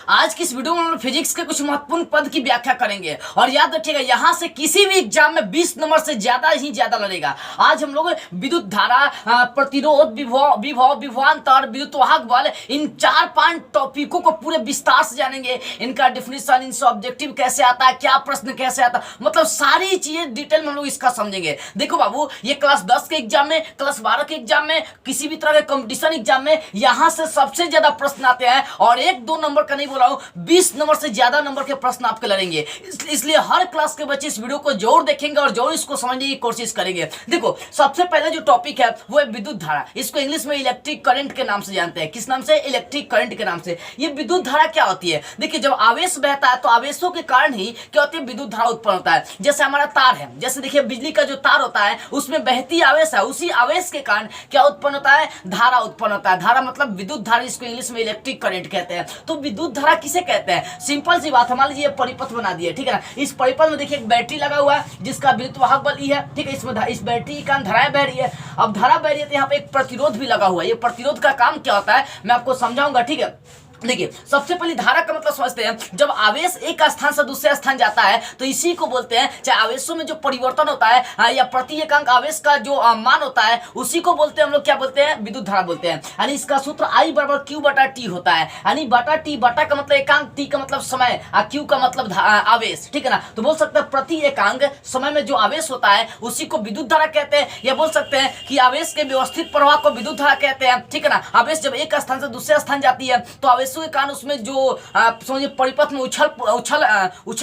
आज की इस वीडियो में हम लोग फिजिक्स के कुछ महत्वपूर्ण पद की व्याख्या करेंगे और याद रखिएगा यहाँ से किसी भी एग्जाम में 20 नंबर से ज्यादा ही ज्यादा लड़ेगा। आज हम लोग विद्युत धारा, प्रतिरोध, विभवांतर, विद्युत वाहक बल, इन 4-5 टॉपिकों को पूरे विस्तार से जानेंगे। इनका डिफिनेशन, इनसे ऑब्जेक्टिव कैसे आता है, क्या प्रश्न कैसे आता है, मतलब सारी चीजें डिटेल में हम लोग इसका समझेंगे। देखो बाबू, ये क्लास 10 के एग्जाम में, क्लास 12 के एग्जाम में, किसी भी तरह के कंपटीशन एग्जाम में यहाँ से सबसे ज्यादा प्रश्न आते हैं और 1-2 नंबर का नहीं बोला हूं, 20 नंबर से ज्यादा नंबर के प्रश्न आपके लड़ेंगे। इसलिए हर क्लास के बच्चे इस वीडियो को जरूर देखेंगे और जरूर इसको समझने की कोशिश करेंगे। देखो, सबसे पहले जो टॉपिक है वो है विद्युत धारा। इसको इंग्लिश में इलेक्ट्रिक करंट के नाम से जानते हैं। किस नाम से? इलेक्ट्रिक करंट के नाम से। ये विद्युत धारा क्या होती है? देखिए, जब आवेश बहता है तो आवेशों के कारण ही क्या होती है? विद्युत धारा उत्पन्न होता है। जैसे हमारा तार है, जैसे देखिए बिजली का जो तार होता है उसमें बहती आवेश है, उसी आवेश के कारण क्या उत्पन्न होता है? धारा उत्पन्न होता है। धारा मतलब विद्युत धारा, इसको इंग्लिश में इलेक्ट्रिक करंट कहते हैं। तो विद्युत धारा किसे कहते हैं? सिंपल सी बात, मान लीजिए परिपथ बना दिए, ठीक है ना। इस परिपथ में देखिए एक बैटरी लगा हुआ है जिसका विद्युत वाहक बल E है, ठीक है। इसमें इस बैटरी के कारण धाराएं बह रही है। अब धारा बह रही है तो यहाँ पे एक प्रतिरोध भी लगा हुआ है। ये प्रतिरोध का काम क्या होता है मैं आपको समझाऊंगा, ठीक है। देखिए, सबसे पहले धारा का मतलब समझते हैं। जब आवेश एक स्थान से दूसरे स्थान जाता है तो इसी को बोलते हैं, चाहे आवेशों में जो परिवर्तन होता है या प्रति एकांक आवेश का जो मान होता है उसी को बोलते हैं हम लोग क्या बोलते हैं? विद्युत धारा बोलते हैं। यानी इसका सूत्र I बराबर Q/T होता है। यानी बटा T, बटा का मतलब एकांक, T का मतलब समय, Q का मतलब आवेश, ठीक है ना। तो बोल सकते हैं प्रति एकांक समय में जो आवेश होता है उसी को विद्युत धारा कहते हैं। या बोल सकते हैं कि आवेश के व्यवस्थित प्रवाह को विद्युत धारा कहते हैं, ठीक है ना। आवेश जब एक स्थान से दूसरे स्थान जाती है तो आवेश के कारण उसमें जो समझिए परिपथ में उछल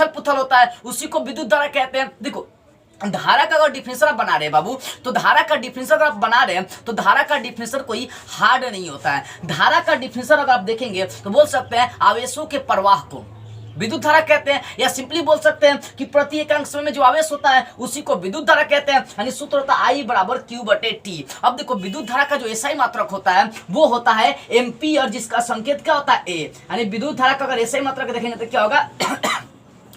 पुथल होता है उसी को विद्युत धारा कहते हैं। देखो, धारा का अगर डिफिनेशन आप बना रहे हैं बाबू, तो धारा का डिफिनेशन अगर आप बना रहे हैं तो धारा का डिफिनेशन कोई हार्ड नहीं होता है। धारा का डिफिनेशन अगर आप देखेंगे तो बोल सकते हैं आवेशों के प्रवाह को विद्युत धारा कहते हैं। या सिंपली बोल सकते हैं कि प्रति एकांक समय में जो आवेश होता है उसी को विद्युत धारा कहते हैं। यानी सूत्र होता है I बराबर Q/T। अब देखो, विद्युत धारा का जो एसआई मात्रक होता है वो होता है एम्पीयर, जिसका संकेत क्या होता है? A। यानी विद्युत धारा का अगर एसआई मात्रक देखेंगे तो क्या होगा?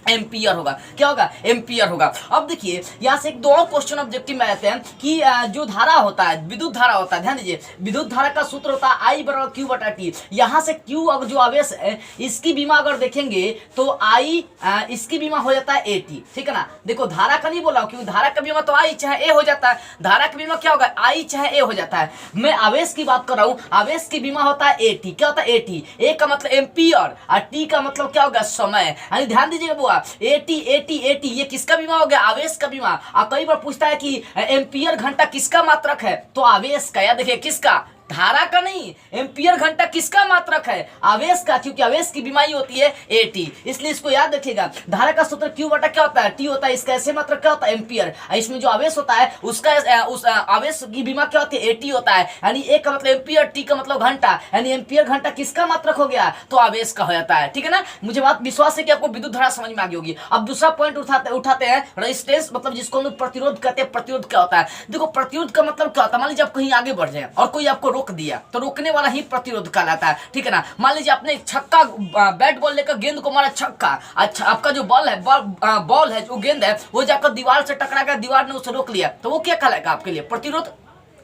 एम्पियर होगा। क्या होगा? एम्पियर होगा। अब देखिए, यहाँ से एक दो और क्वेश्चन ऑब्जेक्टिव में आते हैं कि जो धारा होता है, विद्युत धारा होता है, ध्यान दीजिए, विद्युत धारा का सूत्र होता है I बराबर Q/T। यहाँ से Q अगर जो आवेश है इसकी बीमा अगर देखेंगे तो I इसकी बीमा हो जाता है AT, ठीक है ना। देखो, धारा का नहीं बोला क्योंकि धारा का बीमा तो I चाहे A हो जाता है। धारा का बीमा क्या होगा? I चाहे A हो जाता है। मैं आवेश की बात कर रहा हूँ, आवेश की बीमा होता है AT। क्या होता है? AT। A का मतलब एम्पियर और T का मतलब क्या होगा? समय। यानी ध्यान दीजिएगा बुआ, AT ये किसका बीमा हो गया? आवेश का बीमा। कई बार पूछता है कि एम्पियर घंटा किसका मात्रक है? तो आवेश का। या देखिए, किसका? धारा का नहीं, एम्पियर घंटा किसका मात्रक है? आवेश का, क्योंकि आवेश की बीमारी होती है AT। इसलिए इसको याद रखिएगा। धारा का सूत्र Q बटा क्या होता है? T होता है। इसका ऐसे मात्रक क्या होता है? एम्पियर। इसमें जो आवेश होता है उसका उस आवेश की बीमा क्या होती है? AT होता है। यानी A का मतलब एम्पियर, T का मतलब घंटा। यानी एम्पियर घंटा किसका मात्रक हो गया? तो आवेश का हो जाता है, ठीक है ना। मुझे बात विश्वास है कि आपको विद्युत धारा समझ में आ गई होगी। अब दूसरा पॉइंट उठाते हैं, रेजिस्टेंस, मतलब जिसको हम लोग प्रतिरोध कहते हैं। प्रतिरोध क्या होता है? देखो, प्रतिरोध का मतलब क्या होता है? मान लीजिए आप कहीं आगे बढ़ जाए और कोई आपको रोक दिया तो रोकने वाला ही प्रतिरोध कहलाता है, ठीक है ना। मान लीजिए आपने छक्का, बैट बॉल लेकर गेंद को मारा छक्का, अच्छा आपका जो बॉल है, बॉल है, जो गेंद है वो जाकर दीवार से टकरा कर दीवार ने उसे रोक लिया, तो वो क्या कहलाएगा आपके लिए? प्रतिरोध।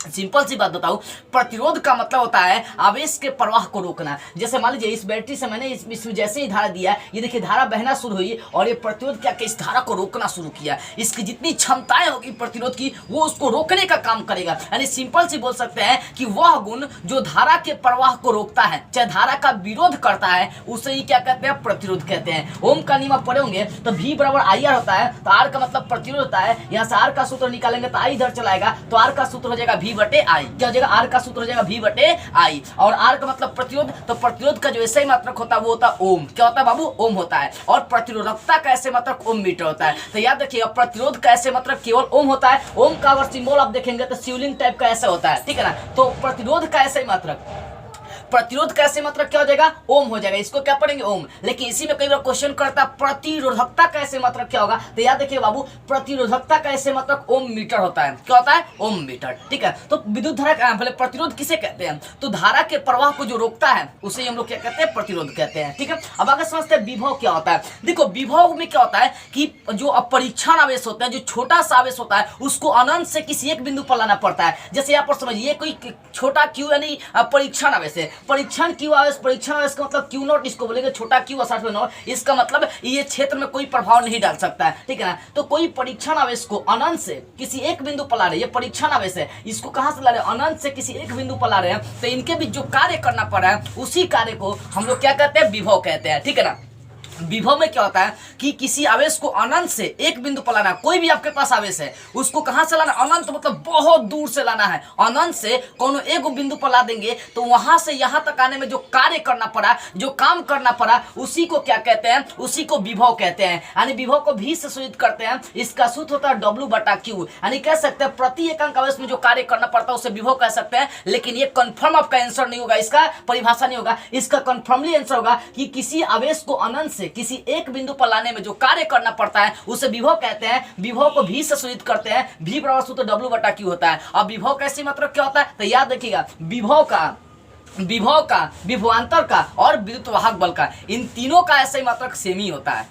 सिंपल सी बात बताऊं, प्रतिरोध का मतलब होता है आवेश के प्रवाह को रोकना। जैसे मान लीजिए इस बैटरी से मैंने इसमें जैसे ही धारा दिया, ये देखिए धारा बहना शुरू हुई और ये प्रतिरोध क्या कि इस धारा को रोकना शुरू किया। इसकी जितनी क्षमताएं होगी प्रतिरोध की, वो उसको रोकने का काम करेगा। यानी सिंपल सी बोल सकते हैं कि वह गुण जो धारा के प्रवाह को रोकता है, चाहे धारा का विरोध करता है, उसे ही क्या कहते हैं? प्रतिरोध कहते हैं। ओम का नियम आप पढ़ोगे तो V बराबर IR होता है, तो R का मतलब प्रतिरोध होता है। यहाँ से R का सूत्र निकालेंगे तो I इधर चलाएगा, तो R का सूत्र हो जाएगा V बटे I। क्या हो जाएगा? R का सूत्र हो जाएगा V बटे I। और R का मतलब प्रतिरोध, तो प्रतिरोध का जो ऐसे मात्रक होता है वो होता है ओम। क्या होता है बाबू? ओम होता है। और प्रतिरोधकता का ऐसे मात्रक ओम मीटर होता है। तो याद रखिएगा, प्रतिरोध का ऐसे मात्रक केवल ओम होता है। ओम का अगर सिंबल आप देखेंगे तो शिवलिंग टाइप का ऐसा होता है, ठीक है ना। तो प्रतिरोध का ऐसे मात्रक, प्रतिरोध कैसे मतलब क्या हो जाएगा? ओम हो जाएगा। इसको क्या पढ़ेंगे? ओम। लेकिन इसी में कई बार क्वेश्चन करता है प्रतिरोधकता कैसे मतलब क्या होगा? तो याद रखिए बाबू, प्रतिरोधकता कैसे मतलब ओम मीटर होता है। क्या होता है? ओम मीटर, ठीक है। तो विद्युत धारा भले प्रतिरोध किसे कहते हैं? तो धारा के प्रवाह को जो रोकता है उसे हम लोग क्या कहते हैं? प्रतिरोध कहते हैं, ठीक है। अब आगे समझते हैं विभव क्या होता है। देखो, विभव में क्या होता है कि जो अपरीक्षण आवेश होता है, जो छोटा सा आवेश होता है, उसको अनंत से किसी एक बिंदु पर लाना पड़ता है। जैसे यहाँ पर समझिए कोई छोटा Q यानी परीक्षण आवेश है, परीक्षण क्यू आवेश, परीक्षण आवेश का मतलब क्यू नॉट इसको बोलेंगे, छोटा क्यू और 60/9, इसका मतलब ये क्षेत्र में कोई प्रभाव नहीं डाल सकता है, ठीक है ना। तो कोई परीक्षण आवेश को अनंत से किसी एक बिंदु पर ला रहे, ये परीक्षण आवेश है, इसको कहां से ला रहे हैं, अनंत से किसी एक बिंदु पर ला रहे हैं, तो इनके बीच जो कार्य करना पड़ रहा है उसी कार्य को हम लोग क्या कहते हैं, विभव कहते हैं, ठीक है ना। विभव में क्या होता है कि किसी आवेश को अनंत से एक बिंदु पर लाना, कोई भी आपके पास आवेश है उसको कहां से लाना, अनंत मतलब बहुत दूर से लाना है, अनंत से कोनो एक बिंदु पर ला देंगे तो वहां से यहां तक आने में जो कार्य करना पड़ा, जो काम करना पड़ा, उसी को क्या कहते हैं, उसी को विभव कहते हैं। यानी विभव को भी से सूचित करते हैं, इसका सूत्र होता है W/Q, यानी कह सकते हैं प्रति एकांक आवेश में जो कार्य करना पड़ता है उसे विभव कह सकते हैं। लेकिन ये कंफर्म आपका आंसर नहीं होगा, इसका परिभाषा नहीं होगा, इसका कंफर्मली आंसर होगा कि किसी आवेश को अनंत से किसी एक बिंदु पर लाने में जो कार्य करना पड़ता है उसे विभव कहते हैं। विभव को भी से सूचित करते हैं, V बराबर सूत्र W/Q होता है। अब विभव कैसी मात्रक क्या होता है, तो याद रखिएगा, विभव का, विभवांतर का और विद्युत वाहक बल का, इन तीनों का ऐसे ही मात्रक सेम ही होता है।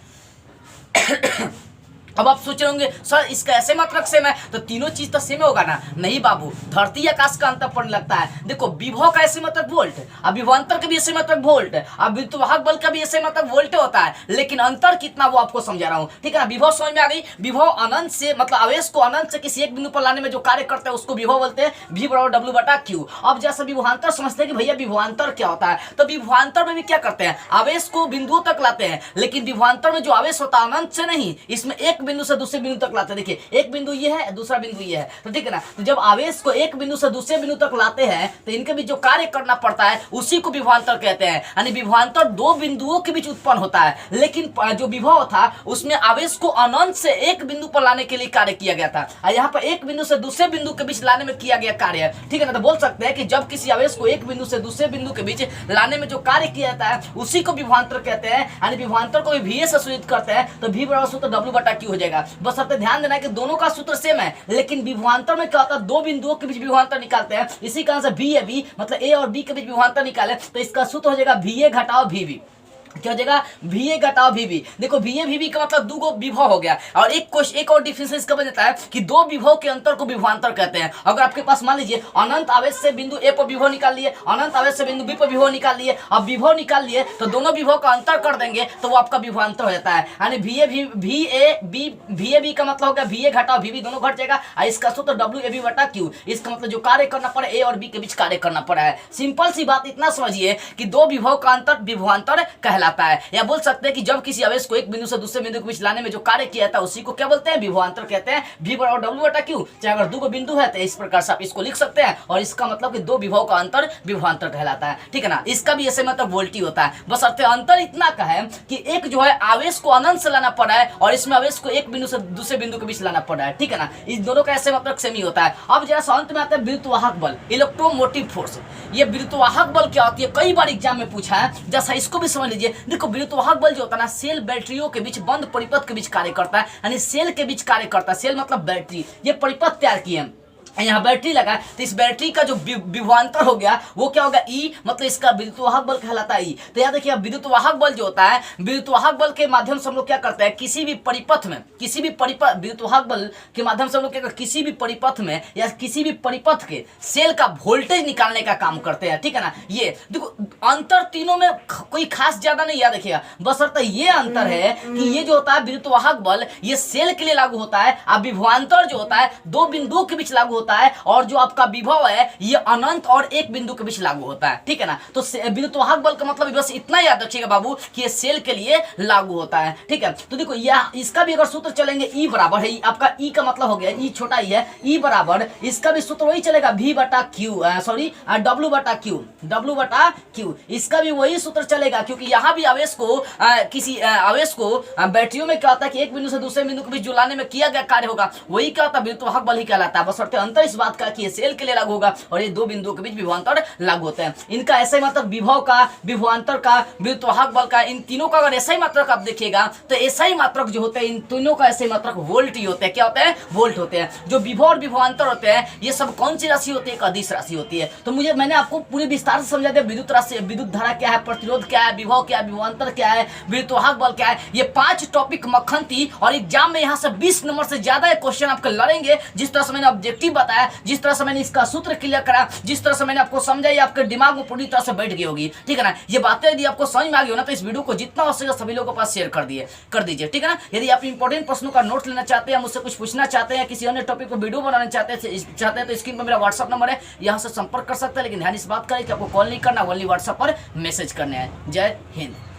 अब आप सोच रहे होंगे सर इसका ऐसे मात्रक सेम है तो तीनों चीज तो सेम होगा ना, नहीं बाबू, धरती आकाश का अंतर पड़ने लगता है। देखो विभव का ऐसे मात्रक वोल्ट, अब विभवांतर का भी ऐसे मात्रक वोल्ट, अब विद्युत वाहक बल का भी ऐसे मात्रक वोल्ट होता है, लेकिन अंतर कितना वो आपको समझा रहा हूं, ठीक है ना। विभव समझ में आ गई, विभव अनंत से मतलब आवेश को अनंत से किसी एक बिंदु पर लाने में जो कार्य करते हैं उसको विभव बोलते हैं, V बराबर W/Q। अब जैसे विभवांतर समझते हैं कि भैया विभवांतर क्या होता है, तो विभवांतर में भी क्या करते हैं, आवेश को बिंदुओं तक लाते हैं, लेकिन विभवांतर में जो आवेश होता है अनंत से नहीं, इसमें एक बिंदु से दूसरे बिंदु तक लाते हैं। देखिए एक बिंदु ये है, दूसरा बिंदु ये है, तो ठीक है ना। तो जब आवेश को एक बिंदु से दूसरे बिंदु तक लाते हैं तो इनके बीच जो कार्य करना पड़ता है उसी को विभवांतर कहते हैं। यानी विभवांतर दो बिंदुओं के बीच उत्पन्न होता है, लेकिन जो विभव था उसमें आवेश को अनंत से एक बिंदु पर लाने के लिए कार्य किया गया था, और यहाँ पर एक बिंदु से दूसरे बिंदु के बीच लाने में किया गया कार्य है, ठीक है ना। तो बोल सकते हैं कि जब किसी आवेश को एक बिंदु से दूसरे बिंदु के बीच लाने में जो कार्य किया जाता है उसी को विभवांतर कहते हैं। यानी विभवांतर को भी VA से सूचित करते हैं, तो V बराबर सूत्र W/Q हो जाएगा। बस आपको ध्यान देना है कि दोनों का सूत्र सेम है, लेकिन विभवांतर में क्या होता है, दो बिंदुओं के बीच विभवांतर निकालते हैं, इसी कारण से VAB मतलब A और B के बीच विभवांतर निकाले तो इसका सूत्र हो जाएगा VA घटाओ VB, क्या हो जाएगा, VA घटाओ VB। देखो VA VB का मतलब दो विभव हो गया, और एक और डिफरेंस इसका बन जाता है कि दो विभव के अंतर को विभवांतर कहते हैं। अगर आपके पास मान लीजिए अनंत आवेश से बिंदु A पर विभव निकाल लिए, अनंत आवेश से बिंदु B पर विभव निकाल लिए, अब विभव निकाल लिए तो दोनों विभव का अंतर कर देंगे तो वो आपका विभवांतर हो जाता है। यानी VAB का मतलब हो गया VA घटाओ VB, दोनों घट जाएगा, और इसका सूत्र WAB/Q। इसका मतलब जो कार्य करना पड़ा A और B के बीच कार्य करना पड़ा है। सिंपल सी बात इतना समझिए कि दो विभव का अंतर विभवांतर कहलाता है, या बोल सकते हैं कि जब किसी आवेश को एक बिंदु से दूसरे बिंदु के बीच लाने में जो कार्य किया था उसी को क्या बोलते हैं, विभवांतर कहते हैं। V बराबर W/Q, चाहे अगर दो बिंदु है तो इस प्रकार से आप इसको लिख सकते हैं, और इसका मतलब कि दो विभव का अंतर विभवांतर कहलाता है, ठीक है ना। इसका भी ऐसे मतलब वोल्टी होता है, बस अर्थ अंतर इतना का है कि एक जो है आवेश को अनंत से लाना पड़ा है और इसमें आवेश को एक बिंदु से दूसरे बिंदु के बीच लाना पड़ा है, ठीक है ना। इस दोनों का ऐसे मतलब सेम ही होता है। अब जरा अंत में आता है विद्युत वाहक बल, इलेक्ट्रोमोटिव फोर्स। ये विद्युत वाहक बल क्या होती है, कई बार एग्जाम में पूछा है, जैसा इसको भी समझ लीजिए। देखो विद्युत वाहक बल जो होता है ना, सेल बैटरियों के बीच बंद परिपथ के बीच कार्य करता है, यानी सेल के बीच कार्य करता है। सेल मतलब बैटरी, ये परिपथ तैयार किए हैं, यहाँ बैटरी लगा है, तो इस बैटरी का जो विभवांतर हो गया वो क्या होगा, E, मतलब इसका विद्युत वाहक बल कहलाता है E। तो याद रखिए विद्युत वाहक बल जो होता है, विद्युत वाहक बल के माध्यम से हम लोग क्या करते हैं, किसी भी परिपथ में, किसी भी परिपथ, विद्युत वाहक बल के माध्यम से हम लोग क्या करते हैं, किसी भी परिपथ में या किसी भी परिपथ के सेल का वोल्टेज निकालने का काम करते हैं, ठीक है ना। ये देखो अंतर तीनों में कोई खास ज्यादा नहीं, याद रखिएगा, बस अर्थ ये अंतर है कि ये जो होता है विद्युत वाहक बल ये सेल के लिए लागू होता है, अब विभवांतर जो होता है दो बिंदुओं के बीच लागू होता है, और जो आपका विभव है ये अनंत और एक बिंदु के बीच लागू होता है, ठीक है ना। तो विद्युत वाहक बल का मतलब बस इतना याद रखिएगा बाबू कि ये सेल के लिए लागू होता है, ठीक है। तो देखो यह इसका भी अगर सूत्र चलेंगे, E बराबर है, आपका E का मतलब हो गया, E छोटा ही है, E बराबर इसका भी सूत्र वही चलेगा W/Q, इसका भी वही सूत्र चलेगा, क्योंकि यहाँ भी आवेश को किसी आवेश को बैटरियों में क्या होता है कि एक बिंदु से दूसरे बिंदु के बीच जो लाने में किया गया कार्य होगा वही क्या होता है, विद्युत वाहक बल ही कहलाता है। बस अंतर इस बात का कि ये सेल के लिए लागू होगा और ये दो बिंदुओं के बीच विभवांतर लागू होते हैं। इनका ऐसा ही मतलब विभव का, विभवांतर का, विद्युत वाहक बल का, इन तीनों का अगर ऐसा ही मात्रक आप देखिएगा तो ऐसा ही मात्रक जो होते हैं इन तीनों का ऐसे ही मात्रक वोल्ट ही होते हैं। क्या होते हैं, वोल्ट होते हैं। जो विभव और विभवांतर होते हैं ये सब कौन सी राशि होती है, एक अदिश राशि होती है। तो मैंने आपको पूरे विस्तार से समझा दिया विद्युत राशि, विद्युत धारा क्या है, प्रतिरोध क्या है, विभव क्या है, विभवांतर क्या है, विद्युत वाहक बल क्या है। ये 5 टॉपिक मक्खन थी और एग्जाम में यहाँ से 20 नंबर से ज्यादा क्वेश्चन आपके लड़ेंगे। जिस तरह से मैंने ऑब्जेक्टिव बताया, जिस तरह से मैंने इसका सूत्र क्लियर करा, जिस तरह से मैंने आपको समझाई, आपके दिमाग में पूरी तरह से बैठ गई होगी, ठीक है ना। ये बातें यदि आपको समझ में आ गई हो ना, तो इस वीडियो को जितना हो सके सभी लोगों के पास शेयर कर दीजिए, ठीक है ना। यदि आप इंपॉर्टेंट प्रश्नों का नोट लेना चाहते हैं, मुझसे कुछ पूछना चाहते हैं, किसी अन्य टॉपिक पर वीडियो बनाना चाहते हैं तो स्क्रीन पर मेरा व्हाट्सअप नंबर है, यहाँ से संपर्क कर सकते हैं। लेकिन ध्यान इस बात करें कि आपको कॉल नहीं करना, ओनली व्हाट्सअप पर मैसेज करने हैं। जय हिंद।